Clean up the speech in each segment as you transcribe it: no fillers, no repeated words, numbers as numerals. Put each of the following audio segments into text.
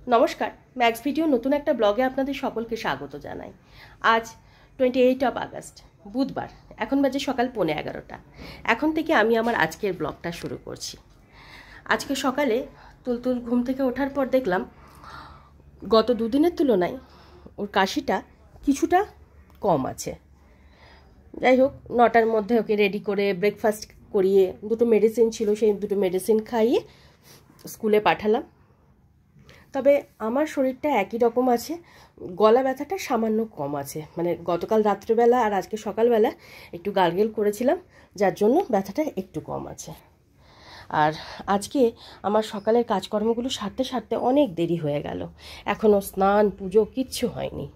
নমস্কার, max video নতুন একটা ব্লগে আপনাদের সকলকে স্বাগত জানাই। আজ 28 আগস্ট বুধবার, এখন বাজে সকাল 11:15। এখন থেকে আমি আমার আজকের ব্লগটা শুরু করছি। আজকে সকালে তুলতুল ঘুম থেকে ওঠার পর দেখলাম গত দুদিনের তুলনায় ওর কাশিটা কিছুটা কম আছে। যাই হোক, 9টার মধ্যে ওকে রেডি করে ব্রেকফাস্ট করিয়ে দুটো মেডিসিন ছিল, সেই দুটো মেডিসিন খাইয়ে স্কুলে পাঠালাম। তবে আমার শরীরটা একই রকম আছে, গলা ব্যথাটা সামান্য কম আছে। মানে গতকাল রাত্রেবেলা আর আজকে সকালবেলা একটু গার্গেল করেছিলাম, যার জন্য ব্যথাটা একটু কম আছে। আর আজকে আমার সকালের কাজকর্মগুলো সারতে সারতে অনেক দেরি হয়ে গেল, এখনও স্নান পুজো কিচ্ছু হয়নি।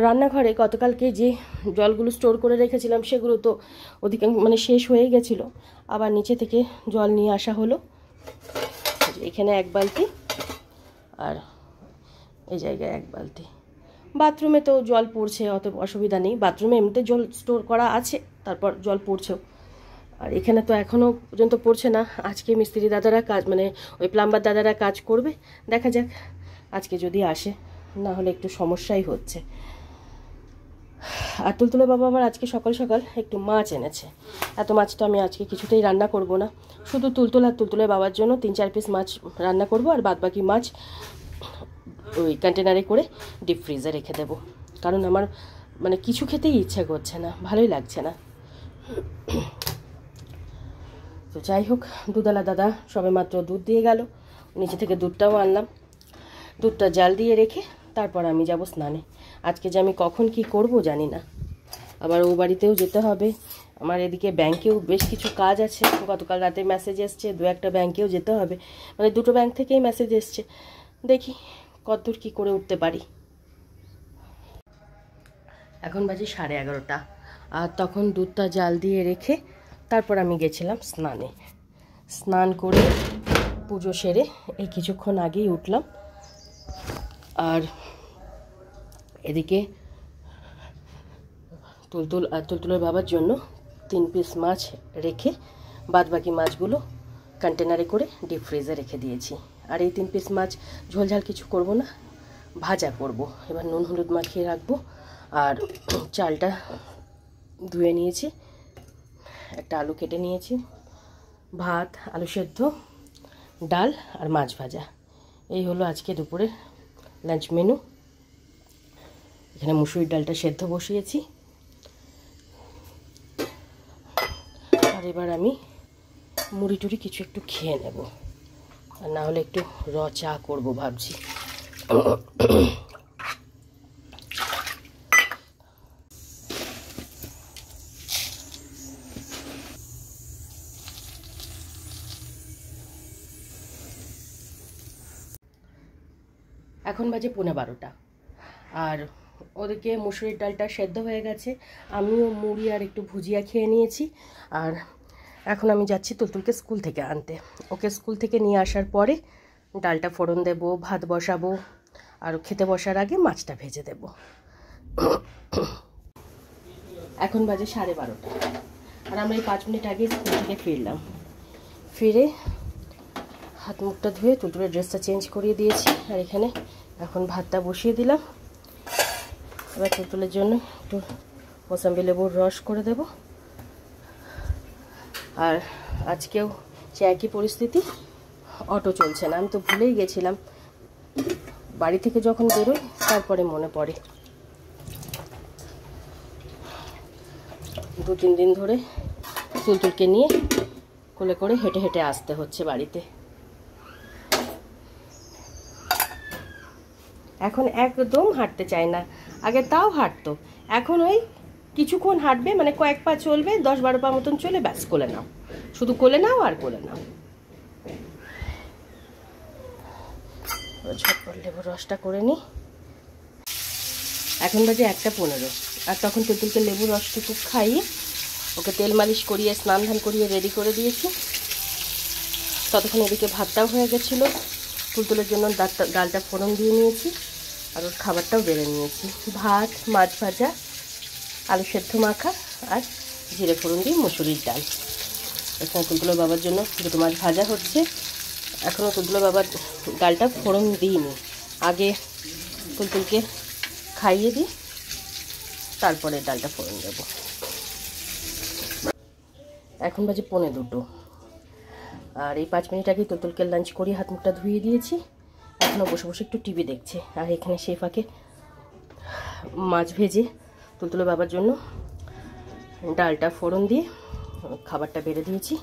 রান্নাঘরে গতকালকে যে জলগুলো স্টোর করে রেখেছিলাম সেগুলো তো অধিকাংশ শেষ হয়ে গেছিলো। আবার নিচে থেকে জল নিয়ে আসা হলো। এখানে এক বালতি আর এই জায়গায় এক বালতি। বাথরুমে তো জল পড়ছে, অত অসুবিধা নেই, বাথরুমে এমনিতে জল স্টোর করা আছে, তারপর জল পড়ছেও। আর এখানে তো এখনও পর্যন্ত পড়ছে না। আজকে মিস্ত্রি দাদারা কাজ ওই প্লাম্বার দাদারা কাজ করবে, দেখা যাক আজকে যদি আসে, না হলে একটু সমস্যাই হচ্ছে। আর তুলতুলে বাবা আবার আজকে সকাল সকাল একটু মাছ এনেছে। এত মাছ তো আমি আজকে কিছুতেই রান্না করব না, শুধু তুলতুল আর তুলতুলের বাবার জন্য 3-4 পিস মাছ রান্না করব, আর বাদবাকি মাছ ওই কন্টেনারে করে ডিপ ফ্রিজে রেখে দেবো। কারণ আমার কিছু খেতেই ইচ্ছা করছে না, ভালোই লাগছে না। তো যাই হোক, দুধওয়ালা দাদা সবে মাত্র দুধ দিয়ে গেল, নিচে থেকে দুধটাও আনলাম। দুধটা জাল দিয়ে রেখে তারপর আমি যাব স্নানে। আজকে যে আমি কখন কি করব জানি না। আবার ও বাড়িতেও যেতে হবে, আমার এদিকে ব্যাংকেও বেশ কিছু কাজ আছে। গতকাল রাতে মেসেজ এসছে, 2-1টা ব্যাংকেও যেতে হবে, 2টো ব্যাংক থেকেই মেসেজ এসছে। দেখি কতদূর কি করে উঠতে পারি। এখন বাজে 11:30, আর তখন দুধটা জাল দিয়ে রেখে তারপর আমি গেছিলাম স্নানে। স্নান করে পুজো সেরে এই কিছুক্ষণ আগেই উঠলাম। আর এদিকে তুলতুল আর তুলতুলের বাবার জন্য 3 পিস মাছ রেখে বাদবাকি মাছগুলো কন্টেনারে করে ডিপ ফ্রিজে রেখে দিয়েছি। আর এই 3 পিস মাছ ঝোলঝাল কিছু করব না, ভাজা করব। এবার নুন হলুদ মাখিয়ে রাখবো। আর চালটা ধুয়ে নিয়েছি, একটা আলু কেটে নিয়েছি, ভাত, আলু সেদ্ধ, ডাল আর মাছ ভাজা। এই হলো আজকে দুপুরের লাঞ্চ মেনু। এখানে মুসুরির ডালটা সেদ্ধ বসিয়েছি। আর এবার আমি মুড়ি টুড়ি কিছু একটু খেয়ে নেব, আর না হলে একটু চা করবো ভাবছি। এখন বাজে 11:15, আর ওদিকে মুসুরির ডালটা সেদ্ধ হয়ে গেছে। আমিও মুড়ি আর একটু ভুজিয়া খেয়ে নিয়েছি। আর এখন আমি যাচ্ছি তুলতুলকে স্কুল থেকে আনতে। ওকে স্কুল থেকে নিয়ে আসার পরে ডালটা ফোড়ন দেব, ভাত বসাবো, আর খেতে বসার আগে মাছটা ভেজে দেব। এখন বাজে 12:30, আর আমরা এই 5 মিনিট আগে স্কুল থেকে ফিরলাম। ফিরে হাত মুখটা ধুয়ে তুলতুলের ড্রেসটা চেঞ্জ করিয়ে দিয়েছি। আর এখানে এখন ভাতটা বসিয়ে দিলাম। এবার তুলতুলের জন্য একটু মোসাম্বি লেবুর রস করে দেব। আর আজকেও সে একই পরিস্থিতি, অটো চলছে না। আমি তো ভুলেই গেছিলাম, বাড়ি থেকে যখন বেরোই তারপরে মনে পড়ে। 2-3 দিন ধরে তুলতুলকে নিয়ে কোলে করে হেঁটে হেঁটে আসতে হচ্ছে বাড়িতে। এখন একদম হাঁটতে চায় না, আগে তাও হাঁটতো। এখন ওই কিছুক্ষণ হাঁটবে, কয়েক পা চলবে, 10-12 পা মতন চলে, ব্যাস কোলে নাও, শুধু কোলে নাও আর কোলে নাও। ঝটপট লেবুর রসটা করে নিই। এখন বাজে 1:15, আর তখন তুলতুলকে লেবুর রসটুকু খাইয়ে ওকে তেল মালিশ করিয়ে স্নান ধান করিয়ে রেডি করে দিয়েছি। ততক্ষণ এদিকে ভাতটাও হয়ে গেছিলো। তুলতুলের জন্য ডালটা ফোড়ন দিয়ে নিয়েছি, আর ওর খাবারটাও বেড়ে নিয়েছি। ভাত, মাছ ভাজা, আলু সেদ্ধ মাখা আর জিরে ফোড়ন দিয়ে মুসুরির ডাল। এখানে তুলতুলের বাবার জন্য 2টো মাছ ভাজা হচ্ছে, এখনও তুলতুলে বাবার ডালটা ফোড়ন দিইনি, আগে তুলতুলকে খাইয়ে দিই, তারপরে ডালটা ফোড়ন দেবো। এখন বাজে 1:45, আর এই 5 মিনিট আগে তুলতুলকে লাঞ্চ করি, হাত মুখটা ধুয়ে দিয়েছি। এখনও বসে বসে একটু টিভি দেখছে। আর এখানে সেই ফাঁকে মাছ ভেজে তুলতুলে বাবার জন্য ডালটা ফোড়ন দিয়ে খাবারটা বেড়ে দিয়েছি।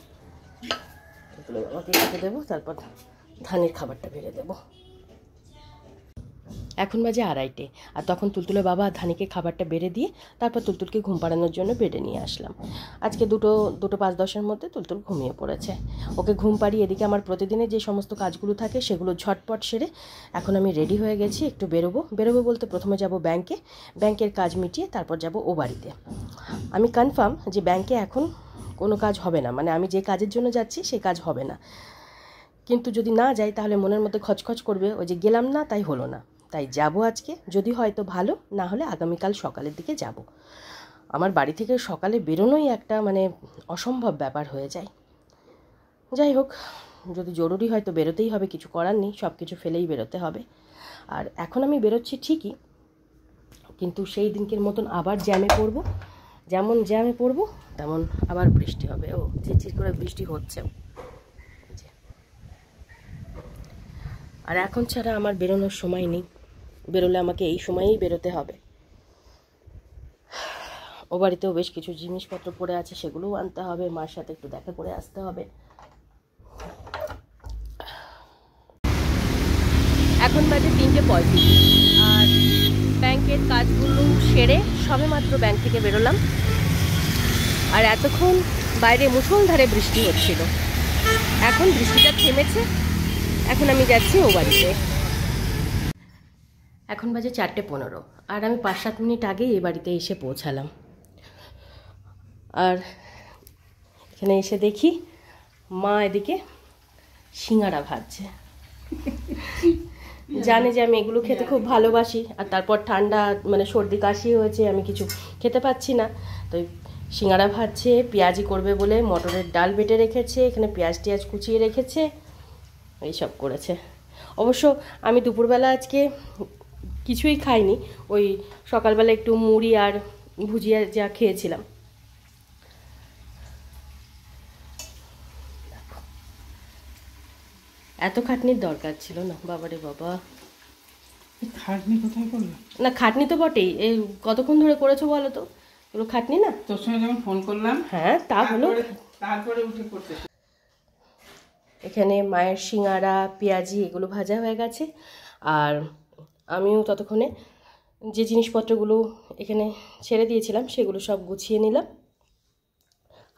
তুলতুলে বাবাকে খেতে দেবো, তারপর ধানের খাবারটা বেড়ে দেবো। এখন বাজে 2:30, আর তখন তুলতুলে বাবা ধানিকে খাবারটা বেড়ে দিয়ে তারপর তুলতুলকে ঘুম পাড়ানোর জন্য বেডে নিয়ে আসলাম। আজকে 2:05-10-এর মধ্যে তুলতুল ঘুমিয়ে পড়েছে। ওকে ঘুম পাড়িয়ে এদিকে আমার প্রতিদিনের যে সমস্ত কাজগুলো থাকে সেগুলো ঝটপট সেরে এখন আমি রেডি হয়ে গেছি। একটু বেরোবো বলতে প্রথমে যাব ব্যাংকে, ব্যাংকের কাজ মিটিয়ে তারপর যাব ও বাড়িতে। আমি কনফার্ম যে ব্যাংকে এখন কোনো কাজ হবে না, মানে আমি যে কাজের জন্য যাচ্ছি সেই কাজ হবে না। কিন্তু যদি না যাই তাহলে মনের মধ্যে খচখচ করবে, ওই যে গেলাম না তাই হলো না। তাই যাব আজকে, যদি হয়তো ভালো, না হলে আগামীকাল সকালের দিকে যাব। আমার বাড়ি থেকে সকালে বেরোনোই একটা মানে অসম্ভব ব্যাপার হয়ে যায়। যাই হোক, যদি জরুরি হয় তো বেরোতেই হবে, কিছু করার নেই, সব কিছু ফেলেই বেরোতে হবে। আর এখন আমি বেরোচ্ছি ঠিকই, কিন্তু সেই দিনকের মতন আবার জ্যামে পড়ব, যেমন জ্যামে পড়ব তেমন আবার বৃষ্টি হবে। ও ঝিরঝির করে বৃষ্টি হচ্ছেও। আর এখন ছাড়া আমার বেরোনোর সময় নেই, বেরোলে আমাকে এই সময়েই বেরোতে হবে। ও বাড়িতেও বেশ কিছু জিনিসপত্র পড়ে আছে, সেগুলোও আনতে হবে, মার সাথে একটু দেখা করে আসতে হবে। এখন বাজে 3:35, আর ব্যাংকের কাজগুলো সেরে সবেমাত্র ব্যাংক থেকে বেরোলাম। আর এতক্ষণ বাইরে মুষলধারে বৃষ্টি হচ্ছিল, এখন বৃষ্টিটা থেমেছে। এখন আমি যাচ্ছি ও বাড়িতে। এখন বাজে 4:15, আর আমি 5-7 মিনিট আগেই এই বাড়িতে এসে পৌঁছালাম। আর এখানে এসে দেখি মা এদিকে সিঙ্গারা ভাজছে। জানে যে আমি এগুলো খেতে খুব ভালোবাসি, আর তারপর ঠান্ডা মানে সর্দি কাশি হয়েছে, আমি কিছু খেতে পাচ্ছি না, তো সিঙ্গারা ভাজছে। পেঁয়াজি করবে বলে মটরের ডাল বেটে রেখেছে, এখানে পেঁয়াজ টিয়াজ কুচিয়ে রেখেছে, এইসব করেছে। অবশ্য আমি দুপুরবেলা আজকে কিছুই খাইনি, ওই সকালবেলা একটু মুড়ি আর ভুজিয়া যা খেয়েছিলাম। এত খাটনির দরকার ছিল না, বাবারে বাবা। খাটনি কোথায় করলো? না, খাটনি তো বটেই। এই কতক্ষণ ধরে করেছো বলো তো? এগুলো খাটনি না? তোর সঙ্গে যখন ফোন করলাম, হ্যাঁ তা হলো, তারপরে উঠে পড়তে। এখানে মায়ের সিঙ্গারা পেঁয়াজি এগুলো ভাজা হয়ে গেছে, আর আমিও ততক্ষণে যে জিনিসপত্রগুলো এখানে ছেড়ে দিয়েছিলাম সেগুলো সব গুছিয়ে নিলাম।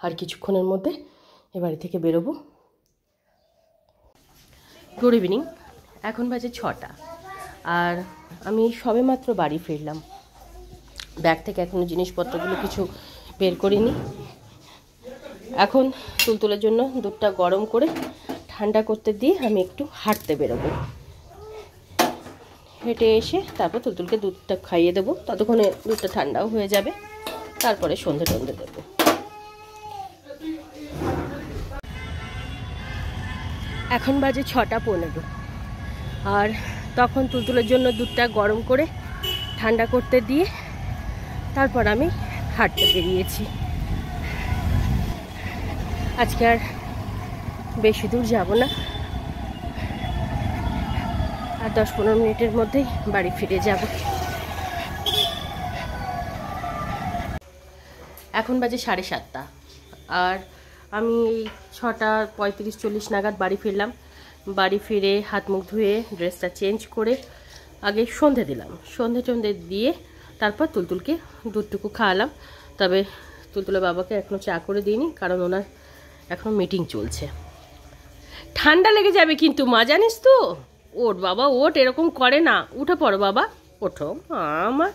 আর কিছুক্ষণের মধ্যে এ বাড়ি থেকে বেরোবো। গুড ইভিনিং, এখন বাজে 6টা, আর আমি সবেমাত্র বাড়ি ফিরলাম। ব্যাগ থেকে এখনও জিনিসপত্রগুলো কিছু বের করিনি। এখন তুলতুলের জন্য দুধটা গরম করে ঠান্ডা করতে দিয়ে আমি একটু হাঁটতে বেরোবো। হেঁটে এসে তারপর তুলতুলকে দুধটা খাইয়ে দেবো, ততক্ষণে দুধটা ঠান্ডাও হয়ে যাবে, তারপরে সন্ধে টন্ধে দেবো। এখন বাজে 6:15, আর তখন তুলতুলের জন্য দুধটা গরম করে ঠান্ডা করতে দিয়ে তারপর আমি হাঁটতে বেরিয়েছি। আজকে আর বেশি দূর যাব না, আর 10-15 মিনিটের মধ্যেই বাড়ি ফিরে যাব। এখন বাজে 7:30, আর আমি এই 6:35-40 নাগাদ বাড়ি ফিরলাম। বাড়ি ফিরে হাত মুখ ধুয়ে ড্রেসটা চেঞ্জ করে আগে সন্ধে দিলাম, সন্ধে দিয়ে তারপর তুলতুলকে দুধটুকু খাওয়ালাম। তবে তুলতুলের বাবাকে এখনও চা করে দিইনি, কারণ ওনার এখনও মিটিং চলছে। ঠান্ডা লেগে যাবে কিন্তু মা, জানিস তো। ওঠ বাবা ওঠ, এরকম করে না, উঠে পড়ো বাবা, ওঠো আমার,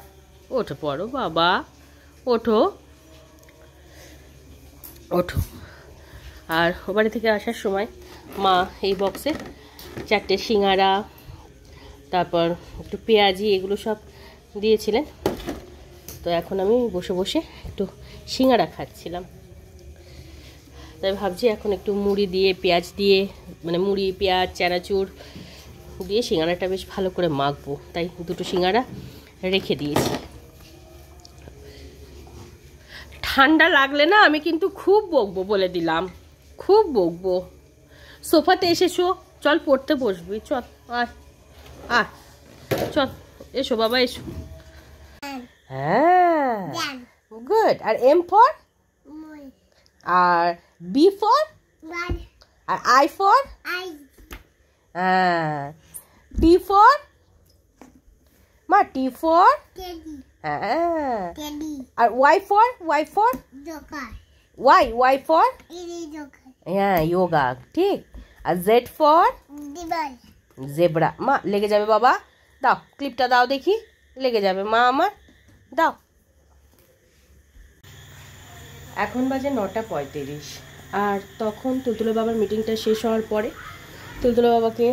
উঠে পড়ো বাবা, ওঠো ওঠো। আর ও বাড়ি থেকে আসার সময় মা এই বক্সে 4টে সিঙ্গারা, তারপর একটু পেঁয়াজি এগুলো সব দিয়েছিলেন। তো এখন আমি বসে বসে একটু সিঙ্গারা খাচ্ছিলাম। তাই ভাবছি এখন একটু মুড়ি দিয়ে পেঁয়াজ দিয়ে, মানে মুড়ি পেঁয়াজ চানাচুর দিয়ে সিঙ্গাড়াটা বেশ ভালো করে মাখবো, তাই দুটো সিঙ্গাড়া রেখে দিয়েছি। ঠান্ডা লাগলে না আমি কিন্তু খুব বকবো, বলে দিলাম, খুব বকবো। সোফাতে এসেছো, চল পড়তে বসবি, চল আয় আয়, চল এসো বাবা এসো। হ্যাঁ গুড। আর এম ফর, আর বি ফর, আর আই ফর, হ্যাঁ টি ফর, মা টি ফর, হ্যাঁ, আর Y for, Y for, Y for, হ্যাঁ যোগা, ঠিক। আর জেড ফর জেব্রা। মা লেগে যাবে বাবা, দাও ক্লিপটা দাও দেখি, লেগে যাবে মা আমার, দাও। এখন বাজে 9:35, আর তখন তুলতুলে বাবার মিটিংটা শেষ হওয়ার পরে তুলতুলে বাবাকে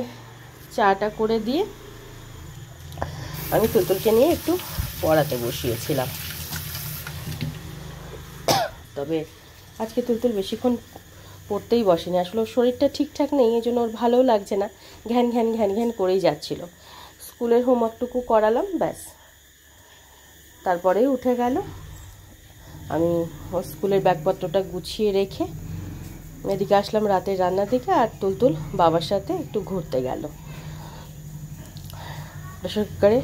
চাটা করে দিয়ে আমি তুলতুলকে নিয়ে একটু পড়াতে বসিয়েছিলাম। তবে আজকে তুলতুল বেশিক্ষণ পড়তেই বসেনি, আসলে ওর শরীরটা ঠিকঠাক নেই, এই জন্য ওর ভালোও লাগছে না, ঘ্যান ঘ্যান ঘ্যান ঘ্যান করেই যাচ্ছিল। স্কুলের হোমওয়ার্কটুকু করালাম, ব্যাস তারপরেই উঠে গেল। আমি ওর স্কুলের ব্যাগপত্রটা গুছিয়ে রেখে এদিকে আসলাম রাতের রান্না থেকে, আর তুলতুল বাবার সাথে একটু ঘুরতে গেল। বিশেষ করে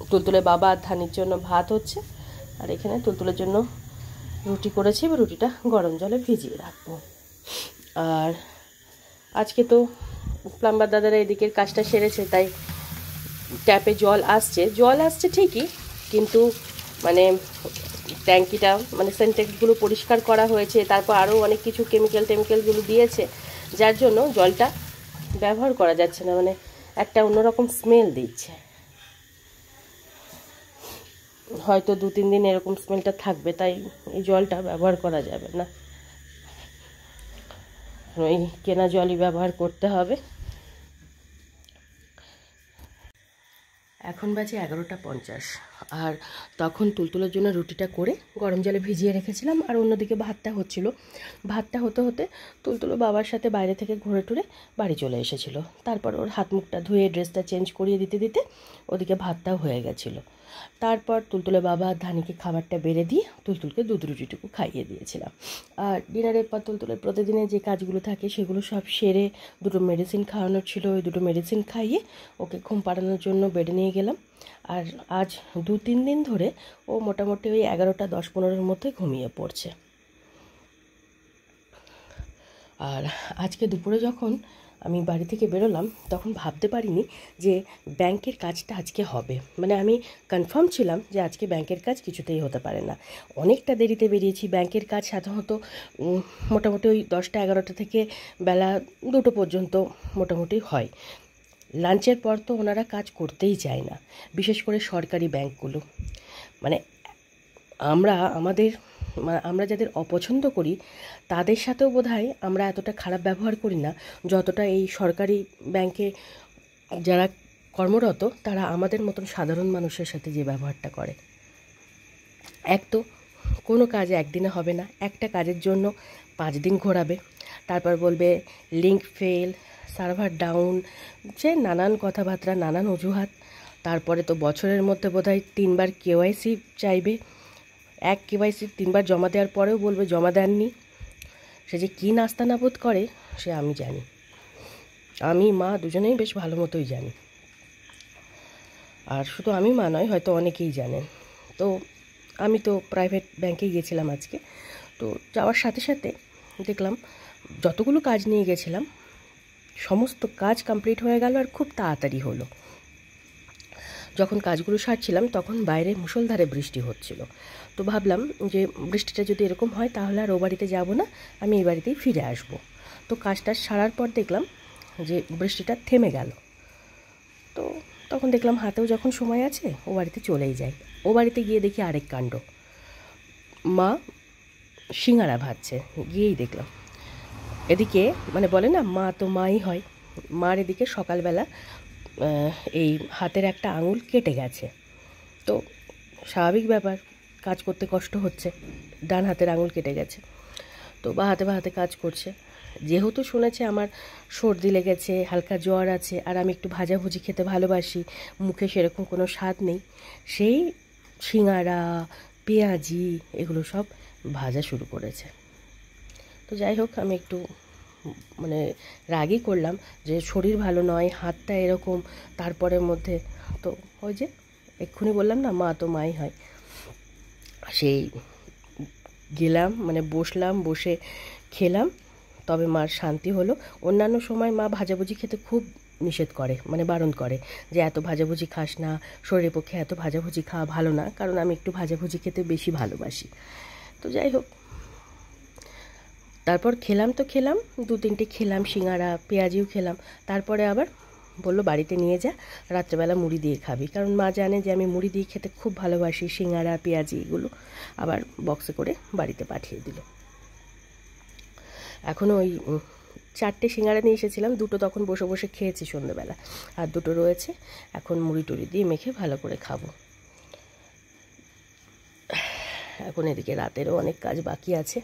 তুলতুলের বাবা আর ধানির জন্য ভাত হচ্ছে, আর এখানে তুলতুলের জন্য রুটি করেছি, এবার রুটিটা গরম জলে ভিজিয়ে রাখবো। আর আজকে তো প্লাম্বার দাদারা এদিকের কাজটা সেরেছে, তাই ট্যাপে জল আসছে ঠিকই, কিন্তু মানে ট্যাঙ্কিটা মানে সেন্টেক্সগুলো পরিষ্কার করা হয়েছে, তারপর আরও অনেক কিছু টেমিক্যালগুলো দিয়েছে, যার জন্য জলটা ব্যবহার করা যাচ্ছে না, মানে একটা অন্যরকম স্মেল দিচ্ছে। হয়তো 2-3 দিন এরকম স্মেলটা থাকবে, তাই এই জলটা ব্যবহার করা যাবে না, ওই কেনা জলই ব্যবহার করতে হবে। এখন বাজে 11:50, আর তখন তুলতুলের জন্য রুটিটা করে গরম জলে ভিজিয়ে রেখেছিলাম, আর অন্যদিকে ভাতটা হচ্ছিল। ভাতটা হতে হতে তুলতুলো বাবার সাথে বাইরে থেকে ঘুরে টুরে বাড়ি চলে এসেছিল। তারপর ওর হাত মুখটা ধুয়ে ড্রেসটা চেঞ্জ করিয়ে দিতে দিতে ওদিকে ভাতটাও হয়ে গেছিলো। তারপর তুলতুলে বাবা ধানিকে খাবারটা বেড়ে দিয়ে তুলতুলকে দুধ রুটিটুকু খাইয়ে দিয়েছিলাম। আর ডিনারের পর তুলতুলের প্রতিদিনের যে কাজগুলো থাকে সেগুলো সব সেরে, দুটো মেডিসিন খাওয়ানোর ছিল, ওই দুটো মেডিসিন খাইয়ে ওকে ঘুম পাড়ানোর জন্য বেডে নিয়ে গেলাম। আর আজ 2-3 দিন ধরে ও মোটামুটি ওই 11:10-15-এর মধ্যে ঘুমিয়ে পড়ছে। আর আজকে দুপুরে যখন আমি বাড়ি থেকে বেরোলাম তখন ভাবতে পারিনি যে ব্যাংকের কাজটা আজকে হবে, মানে আমি কনফার্ম ছিলাম যে আজকে ব্যাংকের কাজ কিছুতেই হতে পারে না। অনেকটা দেরিতে বেরিয়েছি, ব্যাংকের কাজ সাধারণত মোটামুটি ওই 10টা-11টা থেকে বেলা 2টো পর্যন্ত মোটামুটি হয়। লাঞ্চের পর তো ওনারা কাজ করতেই চায় না, বিশেষ করে সরকারি ব্যাংকগুলো। মানে আমরা যাদের অপছন্দ করি তাদের সাথেও বোধহয় আমরা এতটা খারাপ ব্যবহার করি না, যতটা এই সরকারি ব্যাংকে যারা কর্মরত তারা আমাদের মতন সাধারণ মানুষের সাথে যে ব্যবহারটা করে। এক তো কোনো কাজ একদিনে হবে না, একটা কাজের জন্য 5 দিন ঘোরাবে, তারপর বলবে লিঙ্ক ফেল, সার্ভার ডাউন, যে নানান কথাবার্তা, নানান অজুহাত। তারপরে তো বছরের মধ্যে বোধহয় 3বার কেওয়াইসি চাইবে, এক কেওয়াইসি 3বার জমা দেওয়ার পরেও বলবে জমা দেননি। সে যে কী নাস্তানাবোধ করে সে আমি জানি, আমি মা দুজনেই বেশ ভালো মতোই জানি। আর শুধু আমি মা নয়, হয়তো অনেকেই জানেন। তো আমি তো প্রাইভেট ব্যাংকে গিয়েছিলাম আজকে, তো যাওয়ার সাথে সাথে দেখলাম যতগুলো কাজ নিয়ে গেছিলাম সমস্ত কাজ কমপ্লিট হয়ে গেল, আর খুব তাড়াতাড়ি হলো। যখন কাজগুলো সারছিলাম তখন বাইরে মুষলধারে বৃষ্টি হচ্ছিল, তো ভাবলাম যে বৃষ্টিটা যদি এরকম হয় তাহলে আর ও বাড়িতে যাব না, আমি এই বাড়িতেই ফিরে আসব। তো কাজটা সারার পর দেখলাম যে বৃষ্টিটা থেমে গেল। তো তখন দেখলাম হাতেও যখন সময় আছে ও বাড়িতে চলেই যাই। ও বাড়িতে গিয়ে দেখি আরেক কাণ্ড, মা সিঙ্গারা ভাজছে। গিয়েই দেখলাম এদিকে, মানে বলে না মা তো মাই হয়, মার এদিকে সকালবেলা এই হাতের একটা আঙুল কেটে গেছে। তো স্বাভাবিক ব্যাপার, কাজ করতে কষ্ট হচ্ছে, ডান হাতের আঙুল কেটে গেছে। তো বাহাতে কাজ করছে। যেহেতু শুনেছে আমার সর্দি লেগেছে, হালকা জ্বর আছে, আর আমি একটু ভাজাভুজি খেতে ভালোবাসি, মুখে সেরকম কোনো স্বাদ নেই, সেই সিঙাড়া, পেঁয়াজি এগুলো সব ভাজা শুরু করেছে। তো যাই হোক, আমি একটু মানে রাগই করলাম যে শরীর ভালো নয়, হাতটা এরকম, তারপরের মধ্যে তো ওই যে এক্ষুনি বললাম না, মা তো মাই হয়, সেই গেলাম, মানে বসলাম, বসে খেলাম, তবে মার শান্তি হলো। অন্যান্য সময় মা ভাজাভুজি খেতে খুব নিষেধ করে, মানে বারণ করে যে এত ভাজাভুজি খাস না, শরীরের পক্ষে এত ভাজাভুজি খাওয়া ভালো না, কারণ আমি একটু ভাজাভুজি খেতে বেশি ভালোবাসি। তো যাই হোক, তারপর খেলাম তো খেলাম, 2-3টে খেলাম, সিঙাড়া পেঁয়াজিও খেলাম। তারপরে আবার বললো বাড়িতে নিয়ে যা, রাত্রেবেলা মুড়ি দিয়ে খাবি, কারণ মা জানে যে আমি মুড়ি দিয়ে খেতে খুব ভালোবাসি, সিঙাড়া পেঁয়াজি এগুলো। আবার বক্সে করে বাড়িতে পাঠিয়ে দিল। এখন ওই 4টে সিঙাড়া নিয়ে এসেছিলাম, 2টো তখন বসে বসে খেয়েছি সন্ধ্যেবেলা, আর 2টো রয়েছে, এখন মুড়ি টুড়ি দিয়ে মেখে ভালো করে খাবো। এখন এদিকে রাতেরও অনেক কাজ বাকি আছে।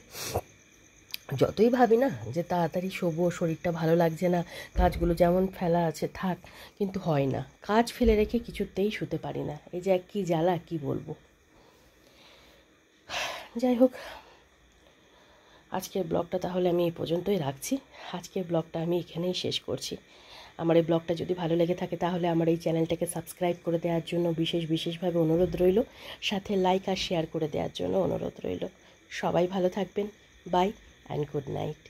যতই ভাবি না যে তাড়াতাড়ি শোবো, শরীরটা ভালো লাগছে না, কাজগুলো যেমন ফেলা আছে থাক, কিন্তু হয় না, কাজ ফেলে রেখে কিছুতেই শুতে পারি না। এই যে কী জ্বালা, কি বলবো। যাই হোক, আজকের ব্লগটা তাহলে আমি এই পর্যন্তই রাখছি। আজকের ব্লগটা আমি এখানেই শেষ করছি। আমার এই ব্লগটা যদি ভালো লেগে থাকে তাহলে আমার এই চ্যানেলটাকে সাবস্ক্রাইব করে দেওয়ার জন্য বিশেষভাবে অনুরোধ রইল, সাথে লাইক আর শেয়ার করে দেওয়ার জন্য অনুরোধ রইল। সবাই ভালো থাকবেন। Bye and good night.